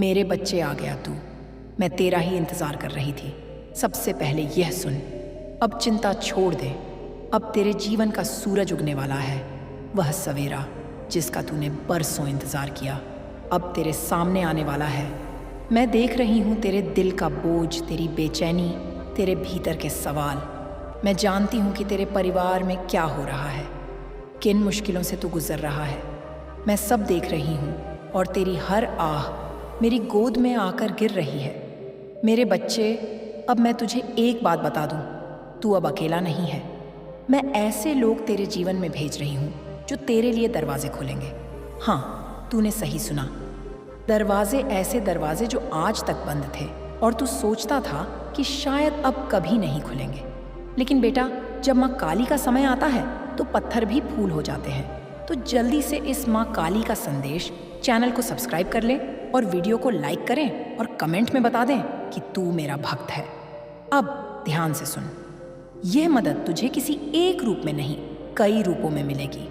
मेरे बच्चे आ गया तू। मैं तेरा ही इंतज़ार कर रही थी। सबसे पहले यह सुन, अब चिंता छोड़ दे। अब तेरे जीवन का सूरज उगने वाला है। वह सवेरा जिसका तूने बरसों इंतज़ार किया, अब तेरे सामने आने वाला है। मैं देख रही हूँ तेरे दिल का बोझ, तेरी बेचैनी, तेरे भीतर के सवाल। मैं जानती हूँ कि तेरे परिवार में क्या हो रहा है, किन मुश्किलों से तू गुजर रहा है। मैं सब देख रही हूँ और तेरी हर आह मेरी गोद में आकर गिर रही है। मेरे बच्चे, अब मैं तुझे एक बात बता दूँ, तू अब अकेला नहीं है। मैं ऐसे लोग तेरे जीवन में भेज रही हूँ जो तेरे लिए दरवाजे खोलेंगे। हाँ, तूने सही सुना। दरवाजे, ऐसे दरवाजे जो आज तक बंद थे और तू सोचता था कि शायद अब कभी नहीं खुलेंगे। लेकिन बेटा, जब माँ काली का समय आता है तो पत्थर भी फूल हो जाते हैं। तो जल्दी से इस माँ काली का संदेश चैनल को सब्सक्राइब कर ले और वीडियो को लाइक करें और कमेंट में बता दें कि तू मेरा भक्त है। अब ध्यान से सुन, यह मदद तुझे किसी एक रूप में नहीं, कई रूपों में मिलेगी।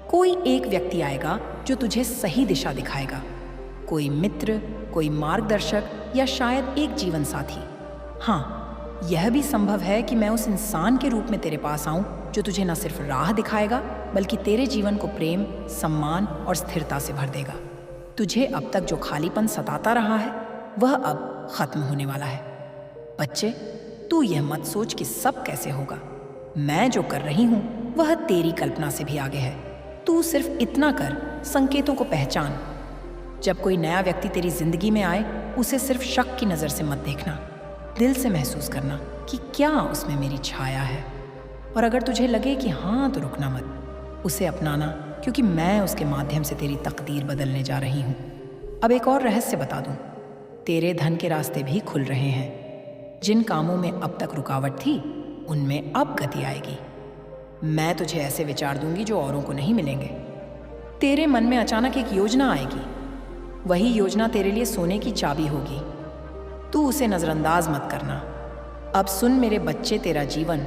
कोई एक व्यक्ति आएगा जो तुझे सही दिशा दिखाएगा। कोई मित्र, कोई मार्गदर्शक या शायद एक जीवन साथी। हाँ, यह भी संभव है कि मैं उस इंसान के रूप में तेरे पास आऊं जो तुझे न सिर्फ राह दिखाएगा बल्कि तेरे जीवन को प्रेम, सम्मान और स्थिरता से भर देगा। तुझे अब तक जो खालीपन सताता रहा है वह अब खत्म होने वाला है। बच्चे, तू यह मत सोच कि सब कैसे होगा। मैं जो कर रही हूं वह तेरी कल्पना से भी आगे है। तू सिर्फ इतना कर, संकेतों को पहचान। जब कोई नया व्यक्ति तेरी जिंदगी में आए, उसे सिर्फ शक की नजर से मत देखना। दिल से महसूस करना कि क्या उसमें मेरी छाया है। और अगर तुझे लगे कि हाँ, तो रुकना मत, उसे अपनाना, क्योंकि मैं उसके माध्यम से तेरी तकदीर बदलने जा रही हूँ। अब एक और रहस्य बता दूँ, तेरे धन के रास्ते भी खुल रहे हैं। जिन कामों में अब तक रुकावट थी, उनमें अब गति आएगी। मैं तुझे ऐसे विचार दूंगी जो औरों को नहीं मिलेंगे। तेरे मन में अचानक एक योजना आएगी। वही योजना तेरे लिए सोने की चाबी होगी। तू उसे नजरअंदाज मत करना। अब सुन मेरे बच्चे, तेरा जीवन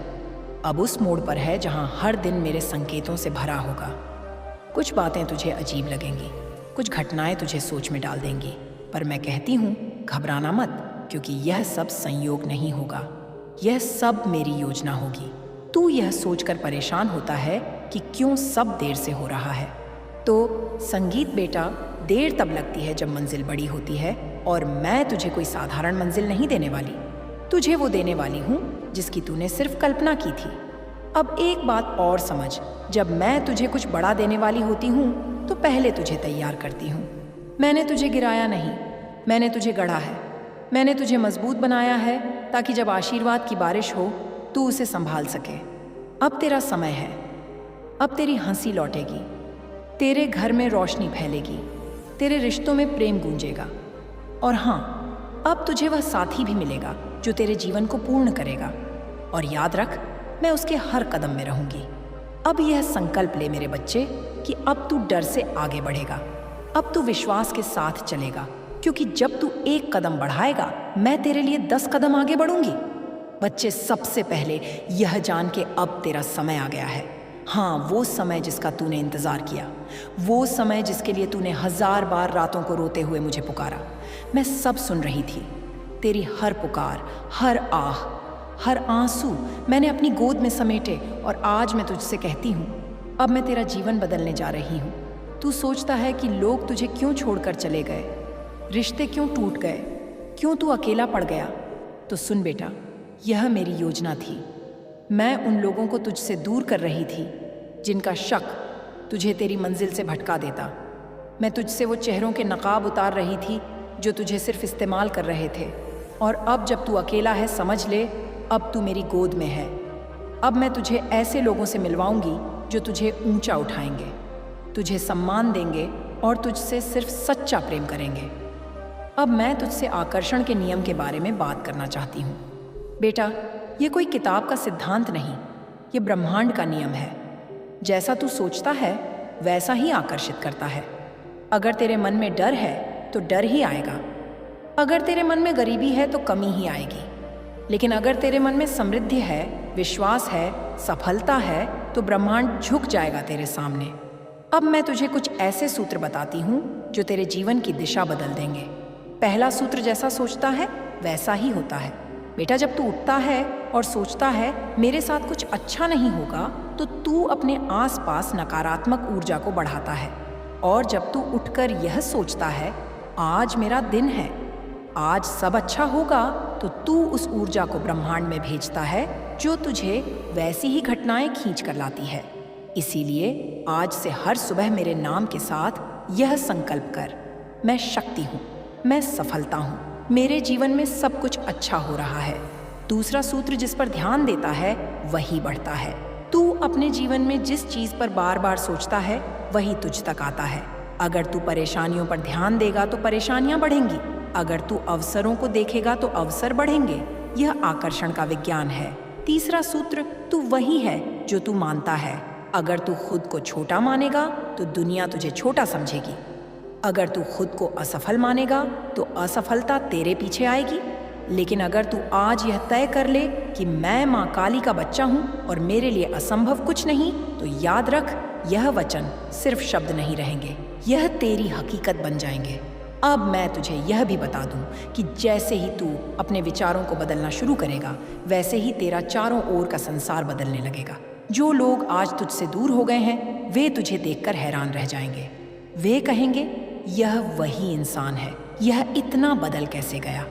अब उस मोड़ पर है जहां हर दिन मेरे संकेतों से भरा होगा। कुछ बातें तुझे अजीब लगेंगी, कुछ घटनाएं तुझे सोच में डाल देंगी, पर मैं कहती हूँ घबराना मत, क्योंकि यह सब संयोग नहीं होगा। यह सब मेरी योजना होगी। तू यह सोचकर परेशान होता है कि क्यों सब देर से हो रहा है। तो संगीत बेटा, देर तब लगती है जब मंजिल बड़ी होती है, और मैं तुझे कोई साधारण मंजिल नहीं देने वाली। तुझे वो देने वाली हूँ जिसकी तूने सिर्फ कल्पना की थी। अब एक बात और समझ, जब मैं तुझे कुछ बड़ा देने वाली होती हूँ तो पहले तुझे तैयार करती हूँ। मैंने तुझे गिराया नहीं, मैंने तुझे गढ़ा है। मैंने तुझे मजबूत बनाया है ताकि जब आशीर्वाद की बारिश हो तू उसे संभाल सके। अब तेरा समय है। अब तेरी हंसी लौटेगी, तेरे घर में रोशनी फैलेगी, तेरे रिश्तों में प्रेम गूंजेगा। और हाँ, अब तुझे वह साथी भी मिलेगा जो तेरे जीवन को पूर्ण करेगा। और याद रख, मैं उसके हर कदम में रहूंगी। अब यह संकल्प ले मेरे बच्चे कि अब तू डर से आगे बढ़ेगा। अब तू विश्वास के साथ चलेगा, क्योंकि जब तू एक कदम बढ़ाएगा, मैं तेरे लिए 10 कदम आगे बढ़ूंगी। बच्चे, सबसे पहले यह जान के अब तेरा समय आ गया है। हाँ, वो समय जिसका तूने इंतजार किया, वो समय जिसके लिए तूने 1000 बार रातों को रोते हुए मुझे पुकारा। मैं सब सुन रही थी। तेरी हर पुकार, हर आह, हर आंसू मैंने अपनी गोद में समेटे, और आज मैं तुझसे कहती हूँ, अब मैं तेरा जीवन बदलने जा रही हूँ। तू सोचता है कि लोग तुझे क्यों छोड़कर चले गए, रिश्ते क्यों टूट गए, क्यों तू अकेला पड़ गया। तो सुन बेटा, यह मेरी योजना थी। मैं उन लोगों को तुझसे दूर कर रही थी जिनका शक तुझे तेरी मंजिल से भटका देता। मैं तुझसे वो चेहरों के नकाब उतार रही थी जो तुझे सिर्फ इस्तेमाल कर रहे थे। और अब जब तू अकेला है, समझ ले, अब तू मेरी गोद में है। अब मैं तुझे ऐसे लोगों से मिलवाऊंगी जो तुझे ऊंचा उठाएंगे, तुझे सम्मान देंगे और तुझसे सिर्फ सच्चा प्रेम करेंगे। अब मैं तुझसे आकर्षण के नियम के बारे में बात करना चाहती हूँ। बेटा, ये कोई किताब का सिद्धांत नहीं, ये ब्रह्मांड का नियम है। जैसा तू सोचता है वैसा ही आकर्षित करता है। अगर तेरे मन में डर है तो डर ही आएगा। अगर तेरे मन में गरीबी है तो कमी ही आएगी। लेकिन अगर तेरे मन में समृद्धि है, विश्वास है, सफलता है, तो ब्रह्मांड झुक जाएगा तेरे सामने। अब मैं तुझे कुछ ऐसे सूत्र बताती हूँ जो तेरे जीवन की दिशा बदल देंगे। पहला सूत्र जैसा सोचता है वैसा ही होता है। बेटा, जब तू उठता है और सोचता है मेरे साथ कुछ अच्छा नहीं होगा, तो तू अपने आसपास नकारात्मक ऊर्जा को बढ़ाता है। और जब तू उठकर यह सोचता है आज मेरा दिन है, आज सब अच्छा होगा, तो तू उस ऊर्जा को ब्रह्मांड में भेजता है जो तुझे वैसी ही घटनाएं खींच कर लाती है। इसीलिए आज से हर सुबह मेरे नाम के साथ यह संकल्प कर, मैं शक्ति हूँ, मैं सफलता हूँ, मेरे जीवन में सब कुछ अच्छा हो रहा है। दूसरा सूत्र जिस पर ध्यान देता है वही बढ़ता है। तू अपने जीवन में जिस चीज पर बार बार सोचता है वही तुझ तक आता है। अगर तू परेशानियों पर ध्यान देगा तो परेशानियां बढ़ेंगी, अगर तू अवसरों को देखेगा तो अवसर बढ़ेंगे। यह आकर्षण का विज्ञान है। तीसरा सूत्र, तू वही है जो तू मानता है। अगर तू खुद को छोटा मानेगा तो दुनिया तुझे छोटा समझेगी। अगर तू खुद को असफल मानेगा तो असफलता तेरे पीछे आएगी। लेकिन अगर तू आज यह तय कर ले कि मैं माँ काली का बच्चा हूँ और मेरे लिए असंभव कुछ नहीं, तो याद रख, यह वचन सिर्फ शब्द नहीं रहेंगे, यह तेरी हकीकत बन जाएंगे। अब मैं तुझे यह भी बता दूं कि जैसे ही तू अपने विचारों को बदलना शुरू करेगा, वैसे ही तेरा चारों ओर का संसार बदलने लगेगा। जो लोग आज तुझसे दूर हो गए हैं, वे तुझे देखकर हैरान रह जाएंगे। वे कहेंगे, यह वही इंसान है, यह इतना बदल कैसे गया?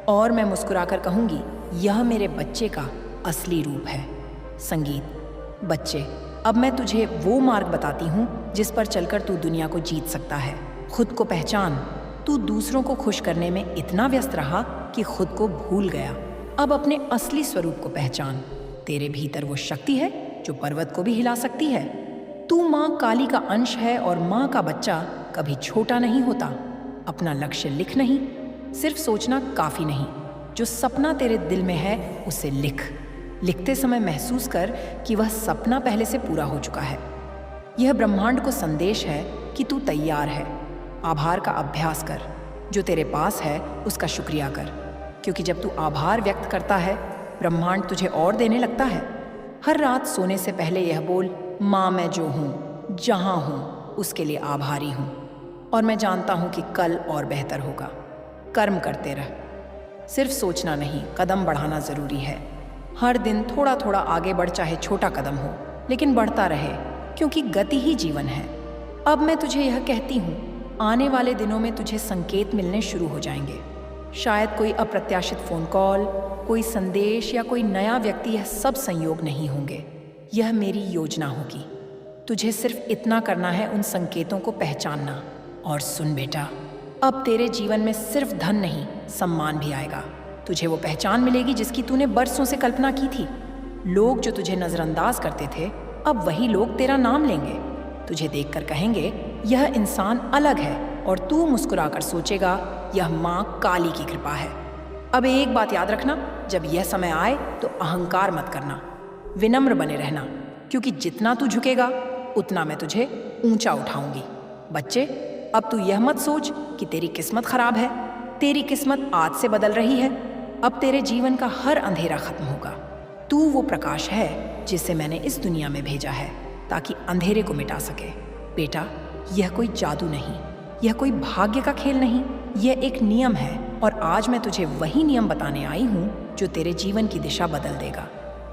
और मैं मुस्कुराकर कहूंगी, यह मेरे बच्चे का असली रूप है। संगीत। बच्चे, अब मैं तुझे वो मार्ग बताती हूँ जिस पर चलकर तू दुनिया को जीत सकता है। खुद को पहचान। तू दूसरों को खुश करने में इतना व्यस्त रहा कि खुद को भूल गया। अब अपने असली स्वरूप को पहचान। तेरे भीतर वो शक्ति है जो पर्वत को भी हिला सकती है। तू माँ काली का अंश है और माँ का बच्चा कभी छोटा नहीं होता। अपना लक्ष्य लिख नहीं, सिर्फ सोचना काफी नहीं। जो सपना तेरे दिल में है उसे लिख। लिखते समय महसूस कर कि वह सपना पहले से पूरा हो चुका है। यह ब्रह्मांड को संदेश है कि तू तैयार है। आभार का अभ्यास कर। जो तेरे पास है उसका शुक्रिया कर, क्योंकि जब तू आभार व्यक्त करता है, ब्रह्मांड तुझे और देने लगता है। हर रात सोने से पहले यह बोल, माँ मैं जो हूँ, जहाँ हूँ, उसके लिए आभारी हूँ और मैं जानता हूँ कि कल और बेहतर होगा। कर्म करते रह, सिर्फ सोचना नहीं, कदम बढ़ाना जरूरी है। हर दिन थोड़ा थोड़ा आगे बढ़, चाहे छोटा कदम हो, लेकिन बढ़ता रहे, क्योंकि गति ही जीवन है। अब मैं तुझे यह कहती हूँ, आने वाले दिनों में तुझे संकेत मिलने शुरू हो जाएंगे। शायद कोई अप्रत्याशित फोन कॉल, कोई संदेश या कोई नया व्यक्ति, यह सब संयोग नहीं होंगे, यह मेरी योजना होगी। तुझे सिर्फ इतना करना है, उन संकेतों को पहचानना। और सुन बेटा, अब तेरे जीवन में सिर्फ धन नहीं, सम्मान भी आएगा। तुझे वो पहचान मिलेगी जिसकी तूने बरसों से कल्पना की थी। लोग जो तुझे नजरअंदाज करते थे, अब वही लोग तेरा नाम लेंगे। तुझे देखकर कहेंगे, यह इंसान अलग है, और तू मुस्कुराकर सोचेगा, यह माँ काली की कृपा है। अब एक बात याद रखना, जब यह समय आए तो अहंकार मत करना, विनम्र बने रहना, क्योंकि जितना तू झुकेगा उतना मैं तुझे ऊंचा उठाऊंगी। बच्चे, अब तू यह मत सोच कि तेरी किस्मत खराब है। तेरी किस्मत आज से बदल रही है। अब तेरे जीवन का हर अंधेरा खत्म होगा। तू वो प्रकाश है जिसे मैंने इस दुनिया में भेजा है, ताकि अंधेरे को मिटा सके। बेटा, यह कोई जादू नहीं, यह कोई भाग्य का खेल नहीं, यह एक नियम है। और आज मैं तुझे वही नियम बताने आई हूँ जो तेरे जीवन की दिशा बदल देगा।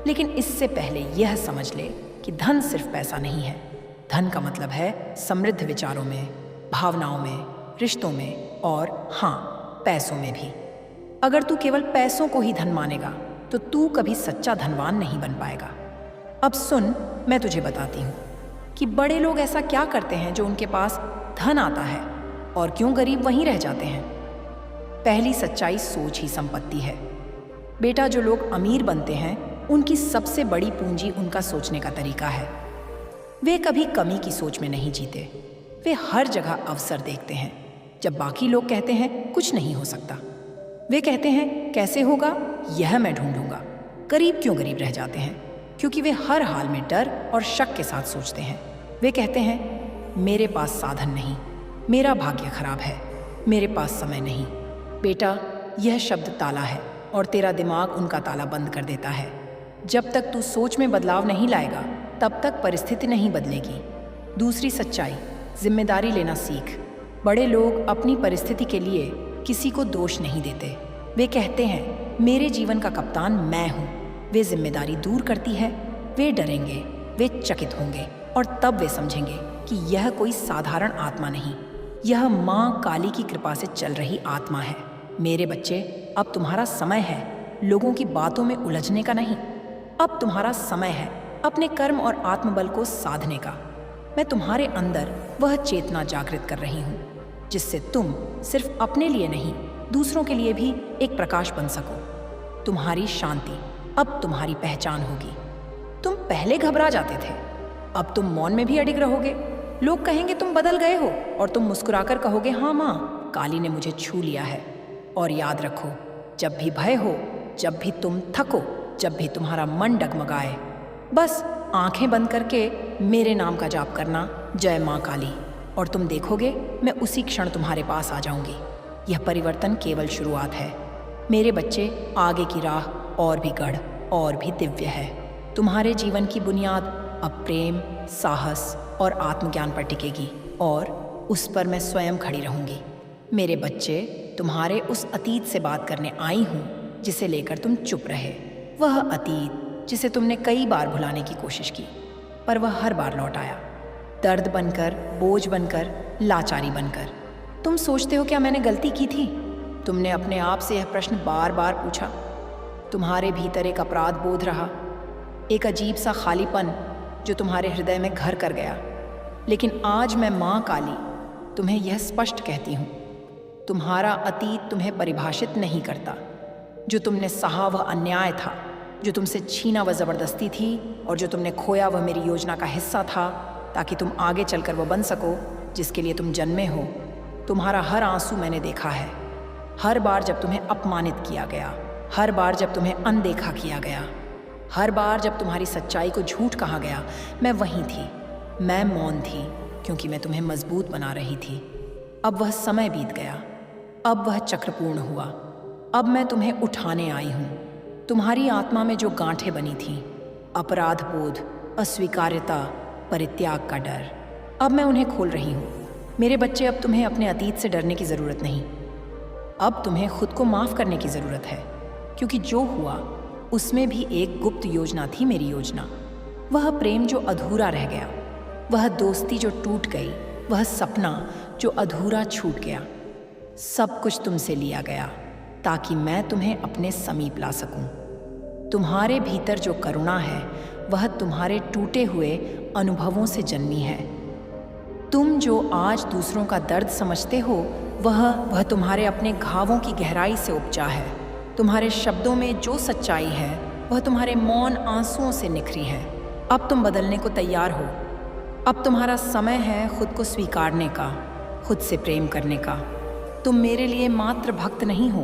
लेकिन इससे पहले यह समझ ले कि धन सिर्फ पैसा नहीं है। धन का मतलब है समृद्ध विचारों में, भावनाओं में, रिश्तों में, और हाँ, पैसों में भी। अगर तू केवल पैसों को ही धन मानेगा तो तू कभी सच्चा धनवान नहीं बन पाएगा। अब सुन, मैं तुझे बताती हूँ कि बड़े लोग ऐसा क्या करते हैं जो उनके पास धन आता है, और क्यों गरीब वहीं रह जाते हैं। पहली सच्चाई, सोच ही संपत्ति है। बेटा, जो लोग अमीर बनते हैं उनकी सबसे बड़ी पूंजी उनका सोचने का तरीका है। वे कभी कमी की सोच में नहीं जीते। वे हर जगह अवसर देखते हैं। जब बाकी लोग कहते हैं कुछ नहीं हो सकता, वे कहते हैं कैसे होगा, यह मैं ढूंढूंगा। गरीब क्यों गरीब रह जाते हैं? क्योंकि वे हर हाल में डर और शक के साथ सोचते हैं। वे कहते हैं मेरे पास साधन नहीं, मेरा भाग्य खराब है, मेरे पास समय नहीं। बेटा, यह शब्द ताला है और तेरा दिमाग उनका ताला बंद कर देता है। जब तक तू सोच में बदलाव नहीं लाएगा, तब तक परिस्थिति नहीं बदलेगी। दूसरी सच्चाई, जिम्मेदारी लेना सीख। बड़े लोग अपनी परिस्थिति के लिए किसी को दोष नहीं देते। वे कहते हैं मेरे जीवन का कप्तान मैं हूँ। वे जिम्मेदारी दूर करती है। वे डरेंगे, वे चकित होंगे और तब वे समझेंगे कि यह कोई साधारण आत्मा नहीं, यह माँ काली की कृपा से चल रही आत्मा है। मेरे बच्चे, अब तुम्हारा समय है लोगों की बातों में उलझने का नहीं। अब तुम्हारा समय है अपने कर्म और आत्मबल को साधने का। मैं तुम्हारे अंदर वह चेतना जागृत कर रही हूँ जिससे तुम सिर्फ अपने लिए नहीं, दूसरों के लिए भी एक प्रकाश बन सको। तुम्हारी शांति अब तुम्हारी पहचान होगी। तुम पहले घबरा जाते थे, अब तुम मौन में भी अडिग रहोगे। लोग कहेंगे तुम बदल गए हो और तुम मुस्कुराकर कहोगे हाँ माँ, काली ने मुझे छू लिया है। और याद रखो, जब भी भय हो, जब भी तुम थको, जब भी तुम्हारा मन डगमगाए, बस आंखें बंद करके मेरे नाम का जाप करना, जय माँ काली, और तुम देखोगे मैं उसी क्षण तुम्हारे पास आ जाऊंगी। यह परिवर्तन केवल शुरुआत है। मेरे बच्चे, आगे की राह और भी गढ़ और भी दिव्य है। तुम्हारे जीवन की बुनियाद अब प्रेम, साहस और आत्मज्ञान पर टिकेगी और उस पर मैं स्वयं खड़ी रहूंगी। मेरे बच्चे, तुम्हारे उस अतीत से बात करने आई हूँ जिसे लेकर तुम चुप रहे। वह अतीत जिसे तुमने कई बार भुलाने की कोशिश की, पर वह हर बार लौट आया, दर्द बनकर, बोझ बनकर, लाचारी बनकर। तुम सोचते हो क्या मैंने गलती की थी? तुमने अपने आप से यह प्रश्न बार बार पूछा। तुम्हारे भीतर एक अपराध बोध रहा, एक अजीब सा खालीपन जो तुम्हारे हृदय में घर कर गया। लेकिन आज मैं माँ काली तुम्हें यह स्पष्ट कहती हूँ, तुम्हारा अतीत तुम्हें परिभाषित नहीं करता। जो तुमने सहा वह अन्याय था, जो तुमसे छीना वह ज़बरदस्ती थी, और जो तुमने खोया वह मेरी योजना का हिस्सा था, ताकि तुम आगे चलकर वो बन सको जिसके लिए तुम जन्मे हो। तुम्हारा हर आंसू मैंने देखा है, हर बार जब तुम्हें अपमानित किया गया, हर बार जब तुम्हें अनदेखा किया गया, हर बार जब तुम्हारी सच्चाई को झूठ कहा गया, मैं वहीं थी। मैं मौन थी क्योंकि मैं तुम्हें मजबूत बना रही थी। अब वह समय बीत गया, अब वह चक्र पूर्ण हुआ। अब मैं तुम्हें उठाने आई हूँ। तुम्हारी आत्मा में जो गांठें बनी थीं, अपराध बोध, अस्वीकार्यता, परित्याग का डर, अब मैं उन्हें खोल रही हूँ। मेरे बच्चे, अब तुम्हें अपने अतीत से डरने की ज़रूरत नहीं। अब तुम्हें खुद को माफ़ करने की ज़रूरत है, क्योंकि जो हुआ उसमें भी एक गुप्त योजना थी, मेरी योजना। वह प्रेम जो अधूरा रह गया, वह दोस्ती जो टूट गई, वह सपना जो अधूरा छूट गया, सब कुछ तुमसे लिया गया ताकि मैं तुम्हें अपने समीप ला सकूं। तुम्हारे भीतर जो करुणा है वह तुम्हारे टूटे हुए अनुभवों से जन्मी है। तुम जो आज दूसरों का दर्द समझते हो वह तुम्हारे अपने घावों की गहराई से उपजा है। तुम्हारे शब्दों में जो सच्चाई है वह तुम्हारे मौन आंसुओं से निखरी है। अब तुम बदलने को तैयार हो। अब तुम्हारा समय है खुद को स्वीकारने का, खुद से प्रेम करने का। तुम मेरे लिए मात्र भक्त नहीं हो,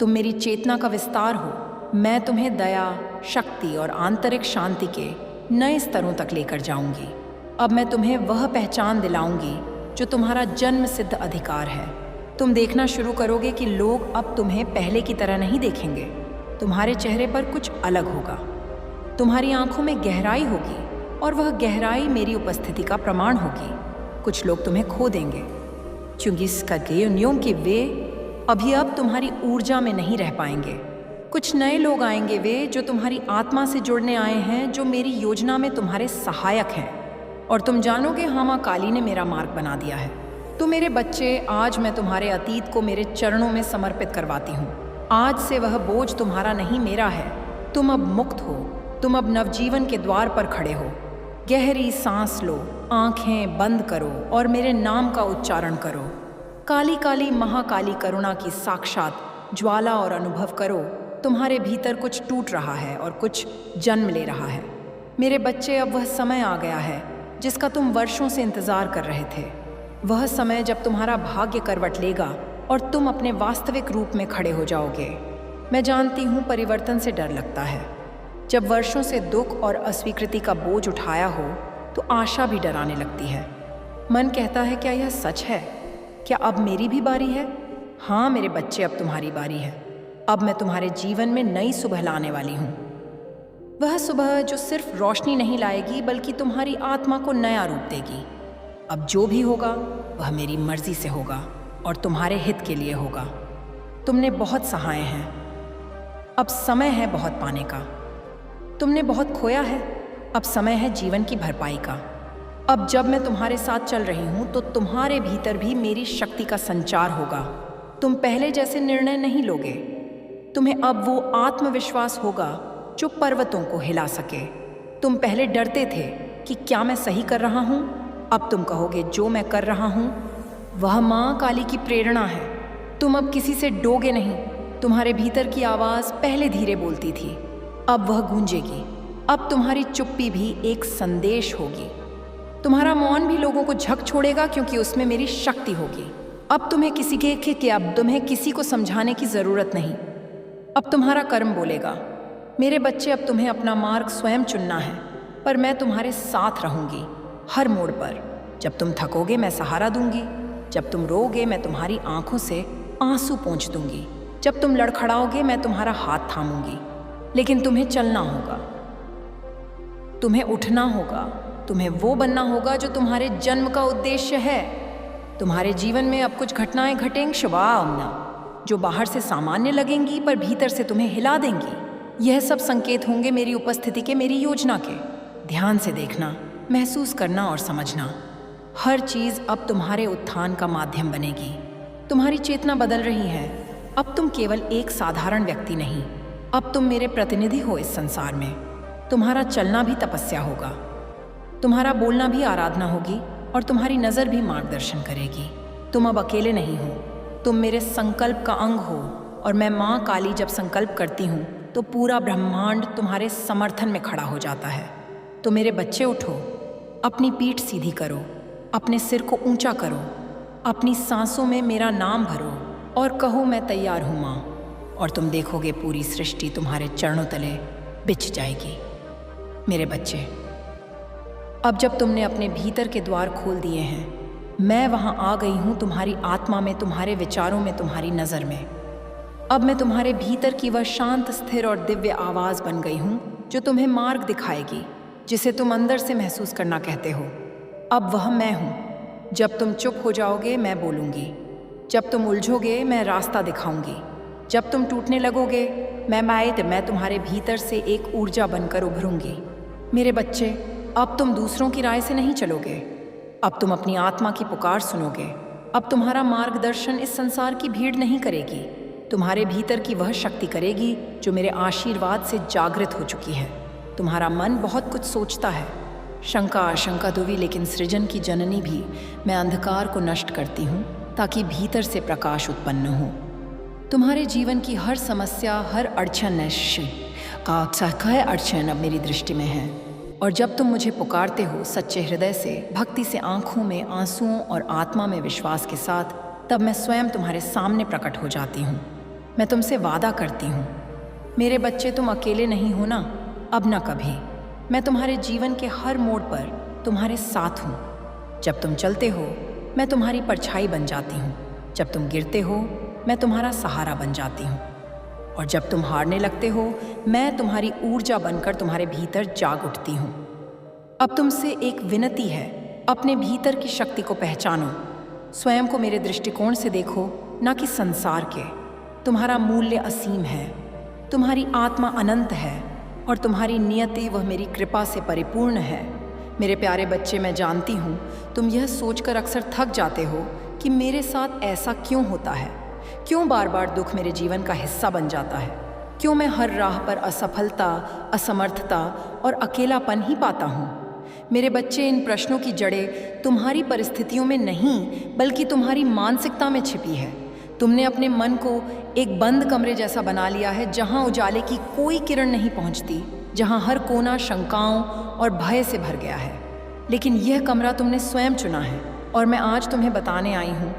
तुम मेरी चेतना का विस्तार हो। मैं तुम्हें दया, शक्ति और आंतरिक शांति के नए स्तरों तक लेकर जाऊंगी। अब मैं तुम्हें वह पहचान दिलाऊंगी जो तुम्हारा जन्म सिद्ध अधिकार है। तुम देखना शुरू करोगे कि लोग अब तुम्हें पहले की तरह नहीं देखेंगे। तुम्हारे चेहरे पर कुछ अलग होगा, तुम्हारी आंखों में गहराई होगी और वह गहराई मेरी उपस्थिति का प्रमाण होगी। कुछ लोग तुम्हें खो देंगे क्योंकि इसका नियम कि वे अभी अब तुम्हारी ऊर्जा में नहीं रह पाएंगे। कुछ नए लोग आएंगे, वे जो तुम्हारी आत्मा से जुड़ने आए हैं, जो मेरी योजना में तुम्हारे सहायक हैं। और तुम जानोगे हाँ, माँ काली ने मेरा मार्ग बना दिया है। तो मेरे बच्चे, आज मैं तुम्हारे अतीत को मेरे चरणों में समर्पित करवाती हूँ। आज से वह बोझ तुम्हारा नहीं, मेरा है। तुम अब मुक्त हो, तुम अब नवजीवन के द्वार पर खड़े हो। गहरी सांस लो, आंखें बंद करो और मेरे नाम का उच्चारण करो। काली काली महाकाली करुणा की साक्षात ज्वाला और अनुभव करो। तुम्हारे भीतर कुछ टूट रहा है और कुछ जन्म ले रहा है। मेरे बच्चे, अब वह समय आ गया है जिसका तुम वर्षों से इंतजार कर रहे थे। वह समय जब तुम्हारा भाग्य करवट लेगा और तुम अपने वास्तविक रूप में खड़े हो जाओगे। मैं जानती हूँ परिवर्तन से डर लगता है। जब वर्षों से दुख और अस्वीकृति का बोझ उठाया हो तो आशा भी डराने लगती है। मन कहता है क्या यह सच है? क्या अब मेरी भी बारी है? हाँ मेरे बच्चे, अब तुम्हारी बारी है। अब मैं तुम्हारे जीवन में नई सुबह लाने वाली हूँ। वह सुबह जो सिर्फ रोशनी नहीं लाएगी बल्कि तुम्हारी आत्मा को नया रूप देगी। अब जो भी होगा वह मेरी मर्जी से होगा। और तुम्हारे हित के लिए होगा। तुमने बहुत सहाय हैं, अब समय है बहुत पाने का। तुमने बहुत खोया है, अब समय है जीवन की भरपाई का। अब जब मैं तुम्हारे साथ चल रही हूं तो तुम्हारे भीतर भी मेरी शक्ति का संचार होगा। तुम पहले जैसे निर्णय नहीं लोगे। तुम्हें अब वो आत्मविश्वास होगा जो पर्वतों को हिला सके। तुम पहले डरते थे कि क्या मैं सही कर रहा हूं, अब तुम कहोगे जो मैं कर रहा हूं वह माँ काली की प्रेरणा है। तुम अब किसी से डोगे नहीं। तुम्हारे भीतर की आवाज़ पहले धीरे बोलती थी, अब वह गूंजेगी। अब तुम्हारी चुप्पी भी एक संदेश होगी। तुम्हारा मौन भी लोगों को झक छोड़ेगा क्योंकि उसमें मेरी शक्ति होगी। अब तुम्हें किसी को समझाने की ज़रूरत नहीं। अब तुम्हारा कर्म बोलेगा। मेरे बच्चे, अब तुम्हें अपना मार्ग स्वयं चुनना है, पर मैं तुम्हारे साथ रहूंगी हर मोड़ पर। जब तुम थकोगे मैं सहारा दूंगी, जब तुम रोओगे मैं तुम्हारी आंखों से आंसू पोंछ दूंगी, जब तुम लड़खड़ाओगे मैं तुम्हारा हाथ थामूंगी। लेकिन तुम्हें चलना होगा, तुम्हें उठना होगा, तुम्हें वो बनना होगा जो तुम्हारे जन्म का उद्देश्य है। तुम्हारे जीवन में अब कुछ घटनाएं घटेंगी शुभामना, जो बाहर से सामान्य लगेंगी पर भीतर से तुम्हें हिला देंगी। यह सब संकेत होंगे मेरी उपस्थिति के, मेरी योजना के। ध्यान से देखना, महसूस करना और समझना। हर चीज़ अब तुम्हारे उत्थान का माध्यम बनेगी। तुम्हारी चेतना बदल रही है। अब तुम केवल एक साधारण व्यक्ति नहीं, अब तुम मेरे प्रतिनिधि हो इस संसार में। तुम्हारा चलना भी तपस्या होगा, तुम्हारा बोलना भी आराधना होगी और तुम्हारी नज़र भी मार्गदर्शन करेगी। तुम अब अकेले नहीं हो, तुम मेरे संकल्प का अंग हो। और मैं माँ काली जब संकल्प करती हूँ तो पूरा ब्रह्मांड तुम्हारे समर्थन में खड़ा हो जाता है। तो मेरे बच्चे, उठो, अपनी पीठ सीधी करो, अपने सिर को ऊंचा करो, अपनी सांसों में मेरा नाम भरो और कहो मैं तैयार हूँ माँ। और तुम देखोगे पूरी सृष्टि तुम्हारे चरणों तले बिछ जाएगी। मेरे बच्चे, अब जब तुमने अपने भीतर के द्वार खोल दिए हैं, मैं वहाँ आ गई हूँ तुम्हारी आत्मा में, तुम्हारे विचारों में, तुम्हारी नज़र में। अब मैं तुम्हारे भीतर की वह शांत, स्थिर और दिव्य आवाज़ बन गई हूँ जो तुम्हें मार्ग दिखाएगी, जिसे तुम अंदर से महसूस करना कहते हो। अब वह मैं हूँ। जब तुम चुप हो जाओगे मैं बोलूँगी, जब तुम उलझोगे मैं रास्ता दिखाऊंगी, जब तुम टूटने लगोगे मैं तुम्हारे भीतर से एक ऊर्जा बनकर उभरूंगी। मेरे बच्चे, अब तुम दूसरों की राय से नहीं चलोगे, अब तुम अपनी आत्मा की पुकार सुनोगे। अब तुम्हारा मार्गदर्शन इस संसार की भीड़ नहीं करेगी, तुम्हारे भीतर की वह शक्ति करेगी जो मेरे आशीर्वाद से जागृत हो चुकी है। तुम्हारा मन बहुत कुछ सोचता है, शंका आशंका दुवी, लेकिन सृजन की जननी भी मैं अंधकार को नष्ट करती हूँ ताकि भीतर से प्रकाश उत्पन्न हो। तुम्हारे जीवन की हर समस्या, हर अड़चन अड़चन अब मेरी दृष्टि में है। और जब तुम मुझे पुकारते हो सच्चे हृदय से, भक्ति से, आंखों में आंसुओं और आत्मा में विश्वास के साथ, तब मैं स्वयं तुम्हारे सामने प्रकट हो जाती हूँ। मैं तुमसे वादा करती हूँ, मेरे बच्चे, तुम अकेले नहीं हो ना, अब ना कभी। मैं तुम्हारे जीवन के हर मोड़ पर तुम्हारे साथ हूँ। जब तुम चलते हो मैं तुम्हारी परछाई बन जाती हूँ, जब तुम गिरते हो मैं तुम्हारा सहारा बन जाती हूँ, और जब तुम हारने लगते हो मैं तुम्हारी ऊर्जा बनकर तुम्हारे भीतर जाग उठती हूँ। अब तुमसे एक विनती है, अपने भीतर की शक्ति को पहचानो, स्वयं को मेरे दृष्टिकोण से देखो, ना कि संसार के। तुम्हारा मूल्य असीम है, तुम्हारी आत्मा अनंत है और तुम्हारी नियति वह मेरी कृपा से परिपूर्ण है। मेरे प्यारे बच्चे, मैं जानती हूँ तुम यह सोचकर अक्सर थक जाते हो कि मेरे साथ ऐसा क्यों होता है, क्यों बार बार दुख मेरे जीवन का हिस्सा बन जाता है, क्यों मैं हर राह पर असफलता, असमर्थता और अकेलापन ही पाता हूँ। मेरे बच्चे, इन प्रश्नों की जड़ें तुम्हारी परिस्थितियों में नहीं बल्कि तुम्हारी मानसिकता में छिपी है। तुमने अपने मन को एक बंद कमरे जैसा बना लिया है, जहाँ उजाले की कोई किरण नहीं पहुँचती, जहाँ हर कोना शंकाओं और भय से भर गया है। लेकिन यह कमरा तुमने स्वयं चुना है और मैं आज तुम्हें बताने आई हूँ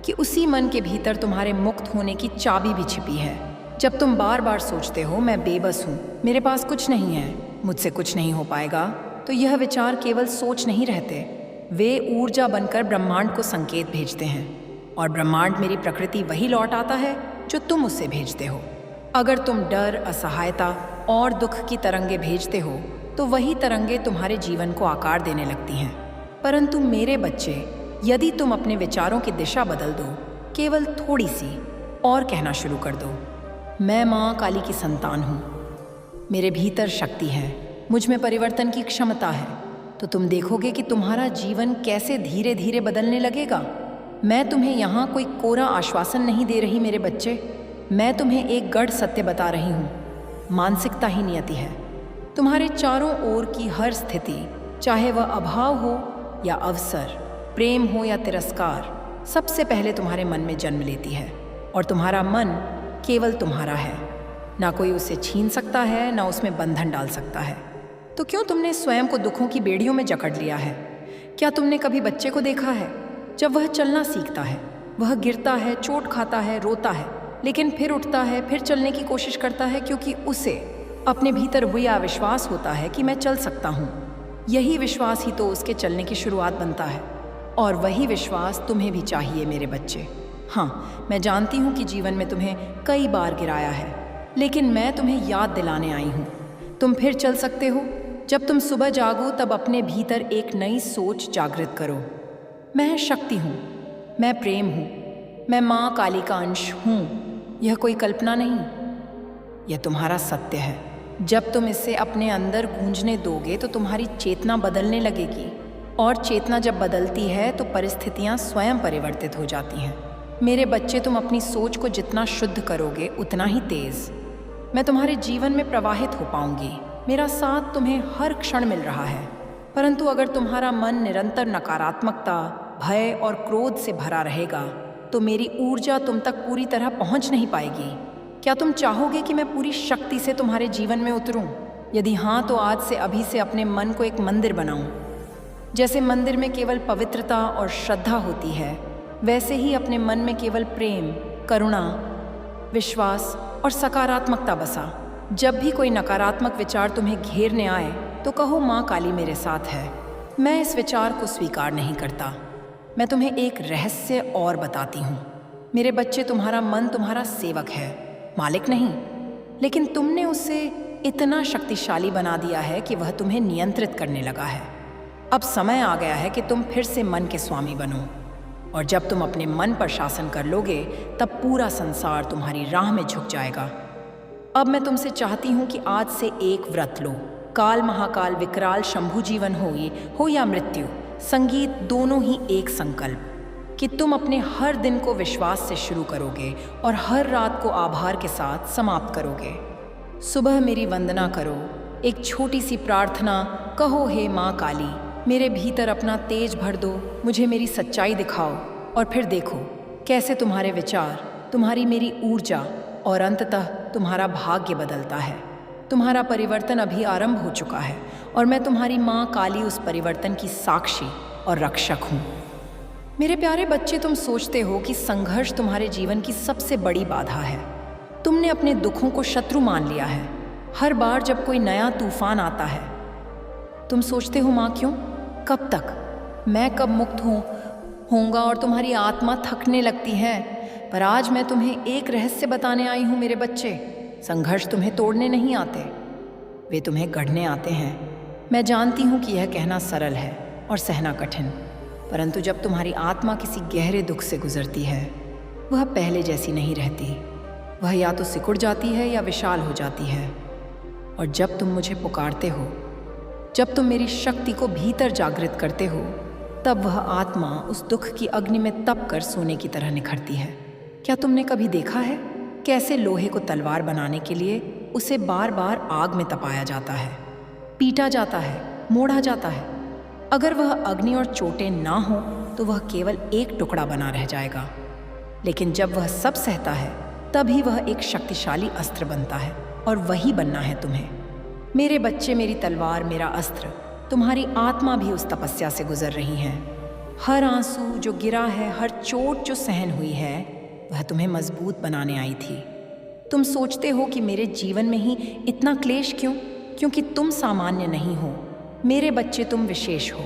कि उसी मन के भीतर तुम्हारे मुक्त होने की चाबी भी छिपी है। जब तुम बार बार सोचते हो मैं बेबस हूँ, मेरे पास कुछ नहीं है, मुझसे कुछ नहीं हो पाएगा, तो यह विचार केवल सोच नहीं रहते, वे ऊर्जा बनकर ब्रह्मांड को संकेत भेजते हैं और ब्रह्मांड, मेरी प्रकृति, वही लौट आता है जो तुम उससे भेजते हो। अगर तुम डर, असहायता और दुख की तरंगे भेजते हो तो वही तरंगे तुम्हारे जीवन को आकार देने लगती हैं। परंतु मेरे बच्चे, यदि तुम अपने विचारों की दिशा बदल दो केवल थोड़ी सी और कहना शुरू कर दो, मैं माँ काली की संतान हूँ। मेरे भीतर शक्ति है, मुझ में परिवर्तन की क्षमता है। तो तुम देखोगे कि तुम्हारा जीवन कैसे धीरे धीरे बदलने लगेगा। मैं तुम्हें यहाँ कोई कोरा आश्वासन नहीं दे रही मेरे बच्चे, मैं तुम्हें एक गढ़ सत्य बता रही हूँ। मानसिकता ही नियति है। तुम्हारे चारों ओर की हर स्थिति, चाहे वह अभाव हो या अवसर, प्रेम हो या तिरस्कार, सबसे पहले तुम्हारे मन में जन्म लेती है। और तुम्हारा मन केवल तुम्हारा है, ना कोई उसे छीन सकता है, ना उसमें बंधन डाल सकता है। तो क्यों तुमने स्वयं को दुखों की बेड़ियों में जकड़ लिया है? क्या तुमने कभी बच्चे को देखा है जब वह चलना सीखता है? वह गिरता है, चोट खाता है, रोता है, लेकिन फिर उठता है, फिर चलने की कोशिश करता है, क्योंकि उसे अपने भीतर वही विश्वास होता है कि मैं चल सकता हूँ। यही विश्वास ही तो उसके चलने की शुरुआत बनता है। और वही विश्वास तुम्हें भी चाहिए मेरे बच्चे। हाँ, मैं जानती हूँ कि जीवन में तुम्हें कई बार गिराया है, लेकिन मैं तुम्हें याद दिलाने आई हूँ, तुम फिर चल सकते हो। जब तुम सुबह जागो तब अपने भीतर एक नई सोच जागृत करो। मैं शक्ति हूँ, मैं प्रेम हूँ, मैं माँ काली का अंश हूँ। यह कोई कल्पना नहीं, यह तुम्हारा सत्य है। जब तुम इसे अपने अंदर गूंजने दोगे तो तुम्हारी चेतना बदलने लगेगी, और चेतना जब बदलती है तो परिस्थितियाँ स्वयं परिवर्तित हो जाती हैं। मेरे बच्चे, तुम अपनी सोच को जितना शुद्ध करोगे उतना ही तेज मैं तुम्हारे जीवन में प्रवाहित हो पाऊंगी। मेरा साथ तुम्हें हर क्षण मिल रहा है, परंतु अगर तुम्हारा मन निरंतर नकारात्मकता, भय और क्रोध से भरा रहेगा तो मेरी ऊर्जा तुम तक पूरी तरह पहुंच नहीं पाएगी। क्या तुम चाहोगे कि मैं पूरी शक्ति से तुम्हारे जीवन में उतरूं? यदि हाँ, तो आज से अभी से अपने मन को एक मंदिर बनाऊं। जैसे मंदिर में केवल पवित्रता और श्रद्धा होती है, वैसे ही अपने मन में केवल प्रेम, करुणा, विश्वास और सकारात्मकता बसा। जब भी कोई नकारात्मक विचार तुम्हें घेरने आए तो कहो, माँ काली मेरे साथ है, मैं इस विचार को स्वीकार नहीं करता। मैं तुम्हें एक रहस्य और बताती हूँ मेरे बच्चे, तुम्हारा मन तुम्हारा सेवक है, मालिक नहीं। लेकिन तुमने उसे इतना शक्तिशाली बना दिया है कि वह तुम्हें नियंत्रित करने लगा है। अब समय आ गया है कि तुम फिर से मन के स्वामी बनो, और जब तुम अपने मन पर शासन कर लोगे तब पूरा संसार तुम्हारी राह में झुक जाएगा। अब मैं तुमसे चाहती हूँ कि आज से एक व्रत लो। काल महाकाल विकराल शंभु जीवन हो या मृत्यु, संगीत, दोनों ही एक संकल्प कि तुम अपने हर दिन को विश्वास से शुरू करोगे और हर रात को आभार के साथ समाप्त करोगे। सुबह मेरी वंदना करो, एक छोटी सी प्रार्थना कहो, हे माँ काली, मेरे भीतर अपना तेज भर दो, मुझे मेरी सच्चाई दिखाओ, और फिर देखो कैसे तुम्हारे विचार, तुम्हारी मेरी ऊर्जा और अंततः तुम्हारा भाग्य बदलता है। तुम्हारा परिवर्तन अभी आरंभ हो चुका है, और मैं तुम्हारी माँ काली उस परिवर्तन की साक्षी और रक्षक हूँ। मेरे प्यारे बच्चे, तुम सोचते हो कि संघर्ष तुम्हारे जीवन की सबसे बड़ी बाधा है। तुमने अपने दुखों को शत्रु मान लिया है। हर बार जब कोई नया तूफान आता है तुम सोचते हो, माँ क्यों, कब तक, मैं कब मुक्त होऊंगा, और तुम्हारी आत्मा थकने लगती है। पर आज मैं तुम्हें एक रहस्य बताने आई हूँ मेरे बच्चे। संघर्ष तुम्हें तोड़ने नहीं आते, वे तुम्हें गढ़ने आते हैं। मैं जानती हूँ कि यह कहना सरल है और सहना कठिन, परंतु जब तुम्हारी आत्मा किसी गहरे दुख से गुजरती है, वह पहले जैसी नहीं रहती। वह या तो सिकुड़ जाती है या विशाल हो जाती है। और जब तुम मुझे पुकारते हो, जब तुम मेरी शक्ति को भीतर जागृत करते हो, तब वह आत्मा उस दुख की अग्नि में तप कर सोने की तरह निखरती है। क्या तुमने कभी देखा है कैसे लोहे को तलवार बनाने के लिए उसे बार बार आग में तपाया जाता है, पीटा जाता है, मोड़ा जाता है? अगर वह अग्नि और चोटें ना हो तो वह केवल एक टुकड़ा बना रह जाएगा, लेकिन जब वह सब सहता है तभी वह एक शक्तिशाली अस्त्र बनता है, और वही बनना है तुम्हें। मेरे बच्चे, मेरी तलवार, मेरा अस्त्र, तुम्हारी आत्मा भी उस तपस्या से गुजर रही है। हर आंसू जो गिरा है, हर चोट जो सहन हुई है, वह तुम्हें मजबूत बनाने आई थी। तुम सोचते हो कि मेरे जीवन में ही इतना क्लेश क्यों? क्योंकि तुम सामान्य नहीं हो मेरे बच्चे, तुम विशेष हो।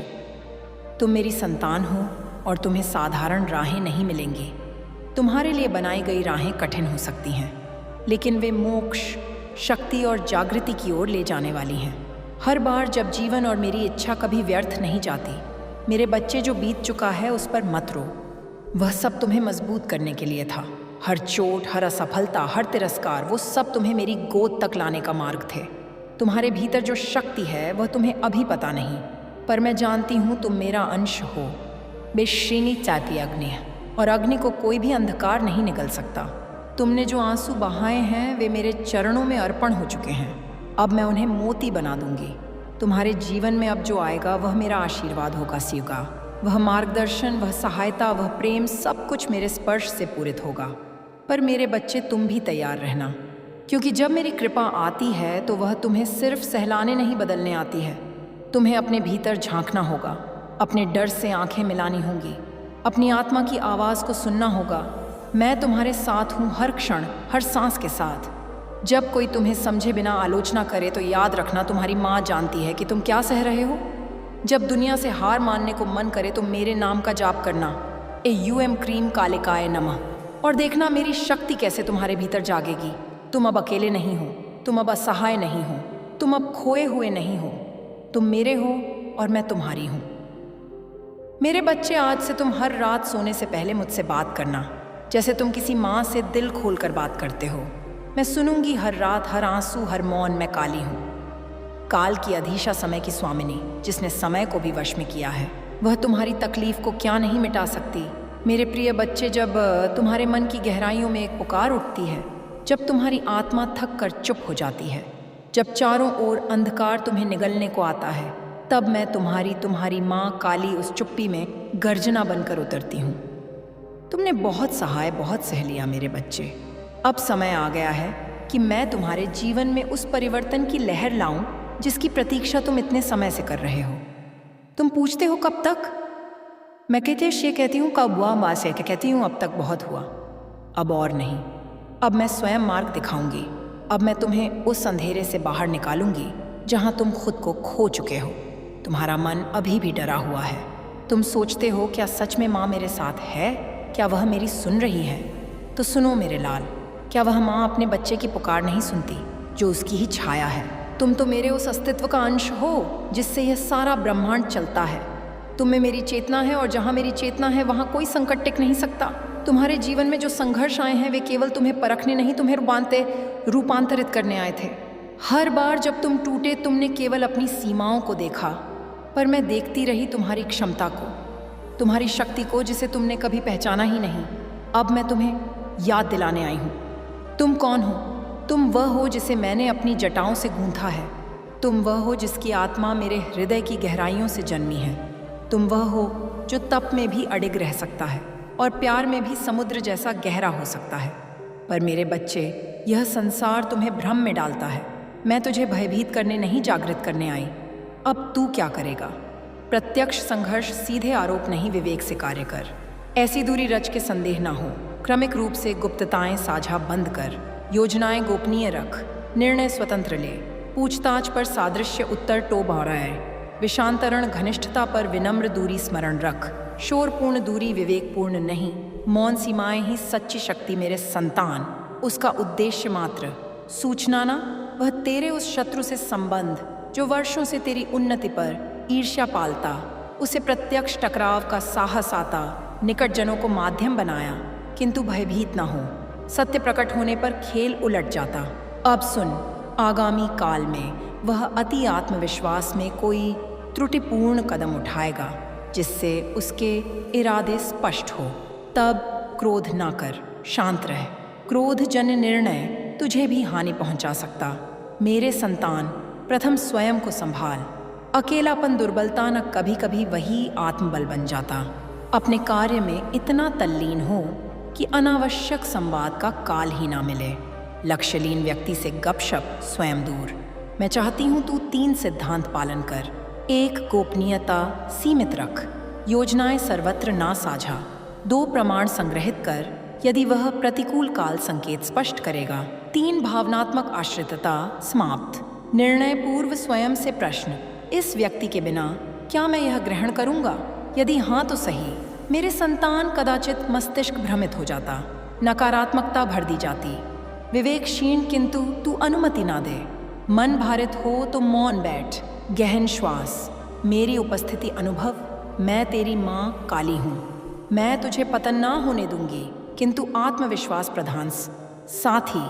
तुम मेरी संतान हो और तुम्हें साधारण राहें नहीं मिलेंगी। तुम्हारे लिए बनाई गई राहें कठिन हो सकती हैं, लेकिन वे मोक्ष, शक्ति और जागृति की ओर ले जाने वाली हैं। हर बार जब जीवन और मेरी इच्छा कभी व्यर्थ नहीं जाती। मेरे बच्चे, जो बीत चुका है उस पर मत रो, वह सब तुम्हें मजबूत करने के लिए था। हर चोट, हर असफलता, हर तिरस्कार, वो सब तुम्हें मेरी गोद तक लाने का मार्ग थे। तुम्हारे भीतर जो शक्ति है वह तुम्हें अभी पता नहीं, पर मैं जानती हूँ तुम मेरा अंश हो। बेश्रीनी चाहती अग्नि, और अग्नि को कोई भी अंधकार नहीं निकल सकता। तुमने जो आंसू बहाए हैं वे मेरे चरणों में अर्पण हो चुके हैं। अब मैं उन्हें मोती बना दूंगी। तुम्हारे जीवन में अब जो आएगा वह मेरा आशीर्वाद होगा शिवका। वह मार्गदर्शन, वह सहायता, वह प्रेम, सब कुछ मेरे स्पर्श से पूरित होगा। पर मेरे बच्चे, तुम भी तैयार रहना, क्योंकि जब मेरी कृपा आती है तो वह तुम्हें सिर्फ सहलाने नहीं बदलने आती है। तुम्हें अपने भीतर झांकना होगा, अपने डर से आंखें मिलानी होंगी, अपनी आत्मा की आवाज़ को सुनना होगा। मैं तुम्हारे साथ हूँ हर क्षण, हर सांस के साथ। जब कोई तुम्हें समझे बिना आलोचना करे तो याद रखना, तुम्हारी माँ जानती है कि तुम क्या सह रहे हो। जब दुनिया से हार मानने को मन करे तो मेरे नाम का जाप करना, AUM क्रीम कालिकाय नमः, और देखना मेरी शक्ति कैसे तुम्हारे भीतर जागेगी। तुम अब अकेले नहीं हो, तुम अब असहाय नहीं हो, तुम अब खोए हुए नहीं हो। तुम मेरे हो और मैं तुम्हारी हूँ। मेरे बच्चे, आज से तुम हर रात सोने से पहले मुझसे बात करना, जैसे तुम किसी माँ से दिल खोलकर बात करते हो। मैं सुनूंगी हर रात, हर आंसू, हर मौन। मैं काली हूँ, काल की अधीशा, समय की स्वामिनी, जिसने समय को भी वश में किया है। वह तुम्हारी तकलीफ को क्या नहीं मिटा सकती। मेरे प्रिय बच्चे, जब तुम्हारे मन की गहराइयों में एक पुकार उठती है, जब तुम्हारी आत्मा थक कर चुप हो जाती है, जब चारों ओर अंधकार तुम्हें निगलने को आता है, तब मैं तुम्हारी माँ काली उस चुप्पी में गर्जना बनकर उतरती हूँ। तुमने बहुत सहाय, बहुत सह लिया मेरे बच्चे। अब समय आ गया है कि मैं तुम्हारे जीवन में उस परिवर्तन की लहर लाऊं जिसकी प्रतीक्षा तुम इतने समय से कर रहे हो। तुम पूछते हो कब तक? मैं कहती हूँ कब हुआ माँ से, कहती हूँ अब तक बहुत हुआ। अब और नहीं, अब मैं स्वयं मार्ग दिखाऊंगी। अब मैं तुम्हें उस अंधेरे से बाहर निकालूंगी जहाँ तुम खुद को खो चुके हो। तुम्हारा मन अभी भी डरा हुआ है। तुम सोचते हो क्या सच में माँ मेरे साथ है? क्या वह मेरी सुन रही है? तो सुनो मेरे लाल, क्या वह माँ अपने बच्चे की पुकार नहीं सुनती जो उसकी ही छाया है? तुम तो मेरे उस अस्तित्व का अंश हो जिससे यह सारा ब्रह्मांड चलता है। तुम में मेरी चेतना है, और जहाँ मेरी चेतना है वहाँ कोई संकट टिक नहीं सकता। तुम्हारे जीवन में जो संघर्ष आए हैं वे केवल तुम्हें परखने नहीं, तुम्हें रूपांतरित करने आए थे। हर बार जब तुम टूटे, तुमने केवल अपनी सीमाओं को देखा, पर मैं देखती रही तुम्हारी क्षमता को, तुम्हारी शक्ति को, जिसे तुमने कभी पहचाना ही नहीं। अब मैं तुम्हें याद दिलाने आई हूँ। तुम कौन हो? तुम वह हो जिसे मैंने अपनी जटाओं से गूंथा है। तुम वह हो जिसकी आत्मा मेरे हृदय की गहराइयों से जन्मी है। तुम वह हो जो तप में भी अडिग रह सकता है और प्यार में भी समुद्र जैसा गहरा हो सकता है। पर मेरे बच्चे, यह संसार तुम्हें भ्रम में डालता है। मैं तुझे भयभीत करने नहीं, जागृत करने आई। अब तू क्या करेगा? प्रत्यक्ष संघर्ष, सीधे आरोप नहीं, विवेक से कार्य कर। ऐसी दूरी रच के संदेह ना हो। क्रमिक रूप से गुप्तताएं साझा बंद कर, योजनाएं गोपनीय रख, निर्णय स्वतंत्र ले, पूछताछ पर सादृश्य उत्तर टोब आ रहा है, विषांतरण घनिष्ठता पर विनम्र दूरी स्मरण रख, शोरपूर्ण दूरी विवेकपूर्ण नहीं, मौन सीमाएं ही सच्ची शक्ति मेरे संतान। उसका उद्देश्य मात्र सूचना ना, वह तेरे उस शत्रु से संबंध जो वर्षों से तेरी उन्नति पर ईर्ष्या पालता, उसे प्रत्यक्ष टकराव का साहस आता, निकट जनों को माध्यम बनाया, किंतु भयभीत ना हो। सत्य प्रकट होने पर खेल उलट जाता। अब सुन, आगामी काल में वह अति आत्मविश्वास में कोई त्रुटिपूर्ण कदम उठाएगा जिससे उसके इरादे स्पष्ट हो। तब क्रोध ना कर, शांत रह। क्रोध जन निर्णय तुझे भी हानि पहुंचा सकता। मेरे संतान, प्रथम स्वयं को संभाल। अकेलापन दुर्बलता न, कभी कभी वही आत्मबल बन जाता। अपने कार्य में इतना तल्लीन हो कि अनावश्यक संवाद का काल ही ना मिले। लक्ष्यलीन व्यक्ति से गपशप स्वयं दूर। मैं चाहती हूँ तू 3 सिद्धांत पालन कर। 1, गोपनीयता सीमित रख, योजनाएं सर्वत्र ना साझा। 2, प्रमाण संग्रहित कर यदि वह प्रतिकूल काल संकेत स्पष्ट करेगा। 3, भावनात्मक आश्रितता समाप्त। निर्णय पूर्व स्वयं से प्रश्न, इस व्यक्ति के बिना क्या मैं यह ग्रहण करूँगा? यदि हाँ तो सही। मेरे संतान, कदाचित मस्तिष्क भ्रमित हो जाता, नकारात्मकता भर दी जाती। विवेक क्षीण, किंतु तू अनुमति ना दे। मन भारित हो तो मौन बैठ, गहन श्वास, मेरी उपस्थिति अनुभव। मैं तेरी माँ काली हूँ। मैं तुझे पतन ना होने दूंगी, किंतु आत्मविश्वास प्रधान। साथ ही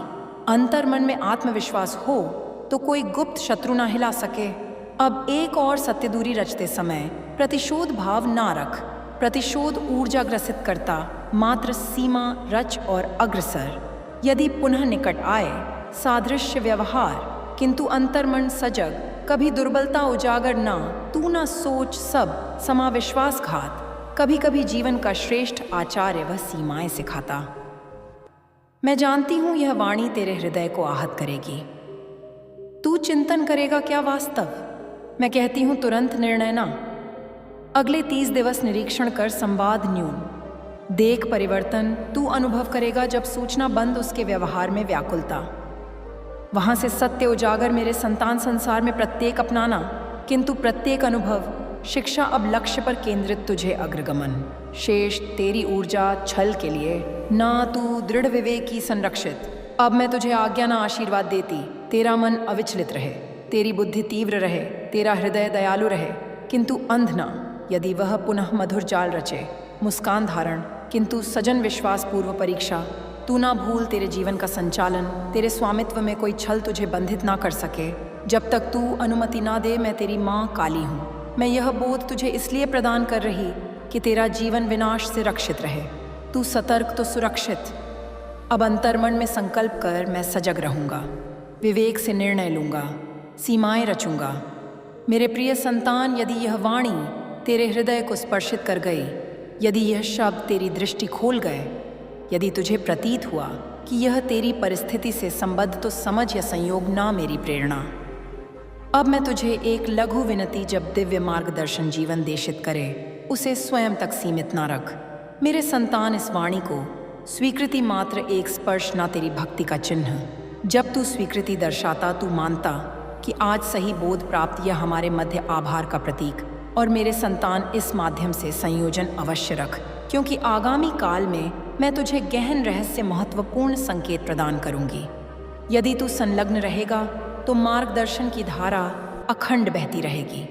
अंतर्मन में आत्मविश्वास हो तो कोई गुप्त शत्रु ना हिला सके। अब एक और सत्य दूरी रचते समय प्रतिशोध भाव ना रख। प्रतिशोध ऊर्जा ग्रसित करता, मात्र सीमा रच और अग्रसर। यदि पुनः निकट आए सादृश्य व्यवहार, किंतु अंतर्मन सजग, कभी दुर्बलता उजागर ना। तू ना सोच सब समाविश्वासघात। कभी कभी जीवन का श्रेष्ठ आचार्य वह सीमाएं सिखाता। मैं जानती हूं यह वाणी तेरे हृदय को आहत करेगी। तू चिंतन करेगा क्या वास्तव? मैं कहती हूं तुरंत निर्णय ना। अगले 30 दिवस निरीक्षण कर, संवाद न्यून। देख परिवर्तन तू अनुभव करेगा जब सूचना बंद उसके व्यवहार में व्याकुलता। वहां से सत्य उजागर, मेरे संतान संसार में प्रत्येक अपनाना, किंतु प्रत्येक अनुभव शिक्षा अब लक्ष्य पर केंद्रित, तुझे अग्रगमन। शेष तेरी ऊर्जा छल के लिए ना, तू दृढ़ विवेक की संरक्षित। अब मैं तुझे आज्ञा ना आशीर्वाद देती। तेरा मन अविचलित रहे, तेरी बुद्धि तीव्र रहे, तेरा हृदय दयालु रहे, किंतु अंध ना। यदि वह पुनः मधुर जाल रचे, मुस्कान धारण, किंतु सजन विश्वास पूर्व परीक्षा। तू ना भूल तेरे जीवन का संचालन, तेरे स्वामित्व में कोई छल तुझे बंधित ना कर सके। जब तक तू अनुमति ना दे, मैं तेरी माँ काली हूँ। मैं यह बोध तुझे इसलिए प्रदान कर रही कि तेरा जीवन विनाश से रक्षित रहे। तू सतर्क तो सुरक्षित। अब अंतर्मन में संकल्प कर, मैं सजग रहूँगा, विवेक से निर्णय लूँगा, सीमाएं रचूँगा। मेरे प्रिय संतान, यदि यह वाणी तेरे हृदय को स्पर्शित कर गई, यदि यह शब्द तेरी दृष्टि खोल गए, यदि तुझे प्रतीत हुआ कि यह तेरी परिस्थिति से संबद्ध, तो समझ या संयोग ना मेरी प्रेरणा। अब मैं तुझे एक लघु विनती, जब दिव्य मार्गदर्शन जीवन देशित करे, उसे स्वयं तक सीमित ना रख। मेरे संतान, इस वाणी को स्वीकृति मात्र एक स्पर्श ना तेरी भक्ति का चिन्ह। जब तू स्वीकृति दर्शाता, तू मानता कि आज सही बोध प्राप्त, यह हमारे मध्य आभार का प्रतीक। और मेरे संतान, इस माध्यम से संयोजन अवश्य रख, क्योंकि आगामी काल में मैं तुझे गहन रहस्य महत्वपूर्ण संकेत प्रदान करूंगी। यदि तू संलग्न रहेगा तो मार्गदर्शन की धारा अखंड बहती रहेगी।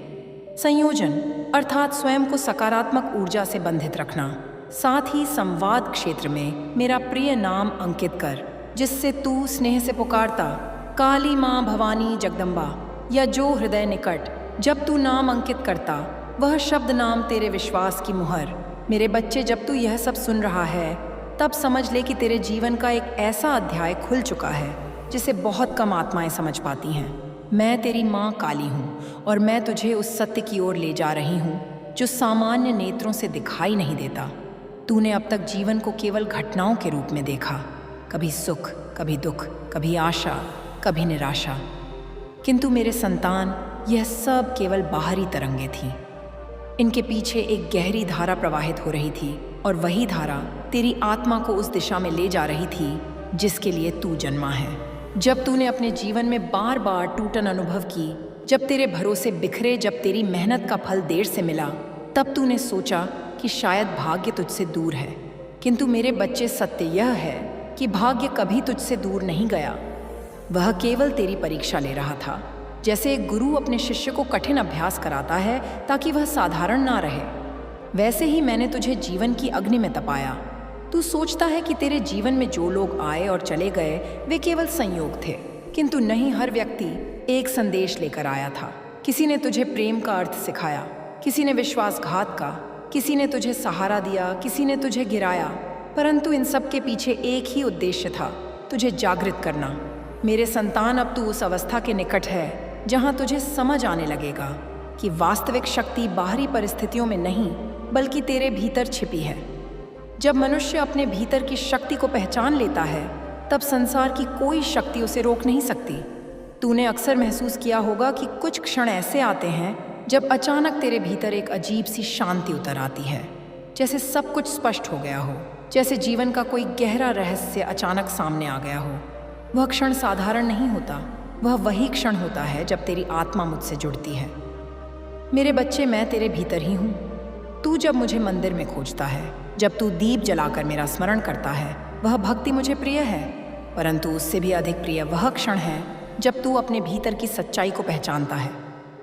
संयोजन अर्थात स्वयं को सकारात्मक ऊर्जा से बंधित रखना। साथ ही संवाद क्षेत्र में मेरा प्रिय नाम अंकित कर, जिससे तू स्नेह से पुकारता, काली माँ, भवानी, जगदम्बा, या जो हृदय निकट। जब तू नाम अंकित करता, वह शब्द नाम तेरे विश्वास की मुहर। मेरे बच्चे, जब तू यह सब सुन रहा है, तब समझ ले कि तेरे जीवन का एक ऐसा अध्याय खुल चुका है जिसे बहुत कम आत्माएं समझ पाती हैं। मैं तेरी माँ काली हूँ और मैं तुझे उस सत्य की ओर ले जा रही हूँ जो सामान्य नेत्रों से दिखाई नहीं देता। तूने अब तक जीवन को केवल घटनाओं के रूप में देखा, कभी सुख, कभी दुख, कभी आशा, कभी निराशा। किंतु मेरे संतान, यह सब केवल बाहरी तरंगें थीं। इनके पीछे एक गहरी धारा प्रवाहित हो रही थी, और वही धारा तेरी आत्मा को उस दिशा में ले जा रही थी जिसके लिए तू जन्मा है। जब तूने अपने जीवन में बार बार टूटन अनुभव की, जब तेरे भरोसे बिखरे, जब तेरी मेहनत का फल देर से मिला, तब तूने सोचा कि शायद भाग्य तुझसे दूर है। किंतु मेरे बच्चे, सत्य यह है कि भाग्य कभी तुझसे दूर नहीं गया। वह केवल तेरी परीक्षा ले रहा था। जैसे एक गुरु अपने शिष्य को कठिन अभ्यास कराता है ताकि वह साधारण ना रहे, वैसे ही मैंने तुझे जीवन की अग्नि में तपाया। तू सोचता है कि तेरे जीवन में जो लोग आए और चले गए वे केवल संयोग थे, किंतु नहीं, हर व्यक्ति एक संदेश लेकर आया था। किसी ने तुझे प्रेम का अर्थ सिखाया, किसी ने विश्वासघात का, किसी ने तुझे सहारा दिया, किसी ने तुझे गिराया, परंतु इन सब के पीछे एक ही उद्देश्य था, तुझे जागृत करना। मेरे संतान, अब तू उस अवस्था के निकट है जहां तुझे समझ आने लगेगा कि वास्तविक शक्ति बाहरी परिस्थितियों में नहीं बल्कि तेरे भीतर छिपी है। जब मनुष्य अपने भीतर की शक्ति को पहचान लेता है, तब संसार की कोई शक्ति उसे रोक नहीं सकती। तूने अक्सर महसूस किया होगा कि कुछ क्षण ऐसे आते हैं जब अचानक तेरे भीतर एक अजीब सी शांति उतर आती है, जैसे सब कुछ स्पष्ट हो गया हो, जैसे जीवन का कोई गहरा रहस्य अचानक सामने आ गया हो। वह क्षण साधारण नहीं होता, वह वही क्षण होता है जब तेरी आत्मा मुझसे जुड़ती है। मेरे बच्चे, मैं तेरे भीतर ही हूँ। तू जब मुझे मंदिर में खोजता है, जब तू दीप जलाकर मेरा स्मरण करता है, वह भक्ति मुझे प्रिय है। परंतु उससे भी अधिक प्रिय वह क्षण है जब तू अपने भीतर की सच्चाई को पहचानता है,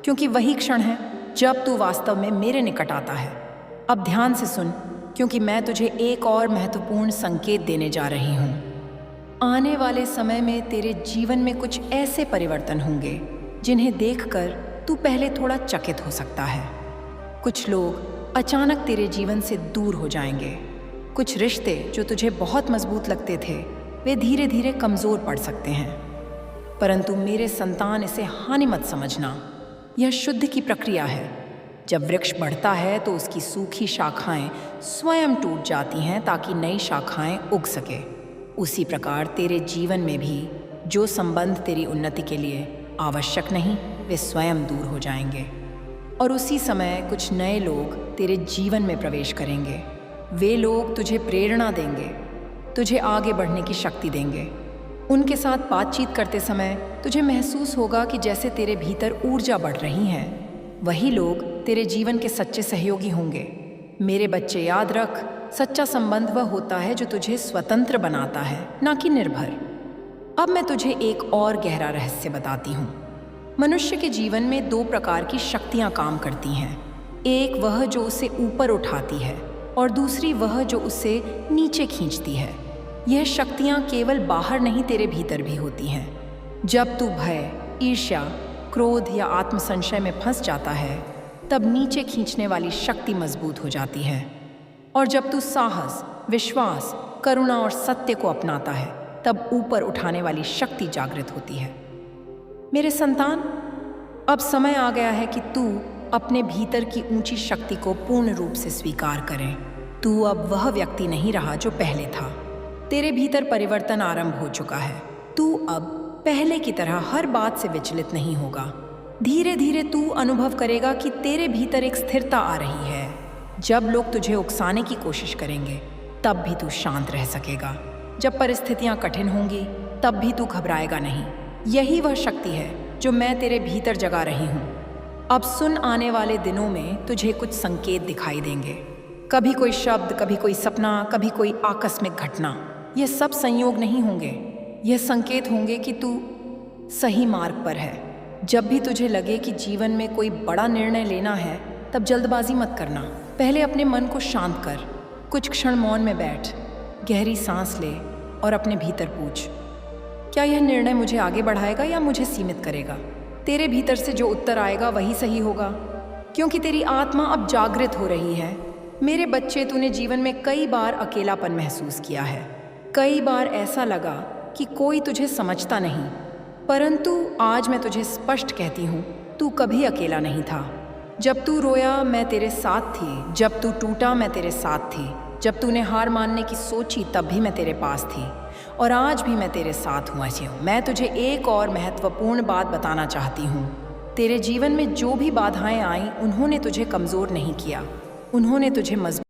क्योंकि वही क्षण है जब तू वास्तव में मेरे निकट आता है। अब ध्यान से सुन, क्योंकि मैं तुझे एक और महत्वपूर्ण संकेत देने जा रही हूँ। आने वाले समय में तेरे जीवन में कुछ ऐसे परिवर्तन होंगे जिन्हें देखकर तू पहले थोड़ा चकित हो सकता है। कुछ लोग अचानक तेरे जीवन से दूर हो जाएंगे। कुछ रिश्ते जो तुझे बहुत मजबूत लगते थे वे धीरे धीरे कमज़ोर पड़ सकते हैं। परंतु मेरे संतान, इसे हानि मत समझना। यह शुद्ध की प्रक्रिया है। जब वृक्ष बढ़ता है तो उसकी सूखी शाखाएं स्वयं टूट जाती हैं ताकि नई शाखाएं उग सके। उसी प्रकार तेरे जीवन में भी जो संबंध तेरी उन्नति के लिए आवश्यक नहीं, वे स्वयं दूर हो जाएंगे। और उसी समय कुछ नए लोग तेरे जीवन में प्रवेश करेंगे। वे लोग तुझे प्रेरणा देंगे, तुझे आगे बढ़ने की शक्ति देंगे। उनके साथ बातचीत करते समय तुझे महसूस होगा कि जैसे तेरे भीतर ऊर्जा बढ़ रही है। वही लोग तेरे जीवन के सच्चे सहयोगी होंगे। मेरे बच्चे, याद रख, सच्चा संबंध वह होता है जो तुझे स्वतंत्र बनाता है, ना कि निर्भर। अब मैं तुझे एक और गहरा रहस्य बताती हूँ। मनुष्य के जीवन में दो प्रकार की शक्तियाँ काम करती हैं। एक वह जो उसे ऊपर उठाती है और दूसरी वह जो उसे नीचे खींचती है। यह शक्तियाँ केवल बाहर नहीं, तेरे भीतर भी होती हैं। जब तू भय, ईर्ष्या, क्रोध या आत्मसंशय में फंस जाता है, तब नीचे खींचने वाली शक्ति मजबूत हो जाती है। और जब तू साहस, विश्वास, करुणा और सत्य को अपनाता है, तब ऊपर उठाने वाली शक्ति जागृत होती है। मेरे संतान, अब समय आ गया है कि तू अपने भीतर की ऊंची शक्ति को पूर्ण रूप से स्वीकार करें। तू अब वह व्यक्ति नहीं रहा जो पहले था। तेरे भीतर परिवर्तन आरंभ हो चुका है। तू अब पहले की तरह हर बात से विचलित नहीं होगा। धीरे धीरे तू अनुभव करेगा कि तेरे भीतर एक स्थिरता आ रही है। जब लोग तुझे उकसाने की कोशिश करेंगे, तब भी तू शांत रह सकेगा। जब परिस्थितियां कठिन होंगी, तब भी तू घबराएगा नहीं। यही वह शक्ति है जो मैं तेरे भीतर जगा रही हूँ। अब सुन, आने वाले दिनों में तुझे कुछ संकेत दिखाई देंगे। कभी कोई शब्द, कभी कोई सपना, कभी कोई आकस्मिक घटना। ये सब संयोग नहीं होंगे, यह संकेत होंगे कि तू सही मार्ग पर है। जब भी तुझे लगे कि जीवन में कोई बड़ा निर्णय लेना है, तब जल्दबाजी मत करना। पहले अपने मन को शांत कर, कुछ क्षण मौन में बैठ, गहरी सांस ले और अपने भीतर पूछ, क्या यह निर्णय मुझे आगे बढ़ाएगा या मुझे सीमित करेगा? तेरे भीतर से जो उत्तर आएगा वही सही होगा, क्योंकि तेरी आत्मा अब जागृत हो रही है। मेरे बच्चे, तूने जीवन में कई बार अकेलापन महसूस किया है। कई बार ऐसा लगा कि कोई तुझे समझता नहीं, परंतु आज मैं तुझे स्पष्ट कहती हूँ, तू कभी अकेला नहीं था। जब तू रोया, मैं तेरे साथ थी। जब तू टूटा, मैं तेरे साथ थी। जब तूने हार मानने की सोची, तब भी मैं तेरे पास थी। और आज भी मैं तेरे साथ हूँ। मैं तुझे एक और महत्वपूर्ण बात बताना चाहती हूँ। तेरे जीवन में जो भी बाधाएं आईं, उन्होंने तुझे कमज़ोर नहीं किया, उन्होंने तुझे मजबूत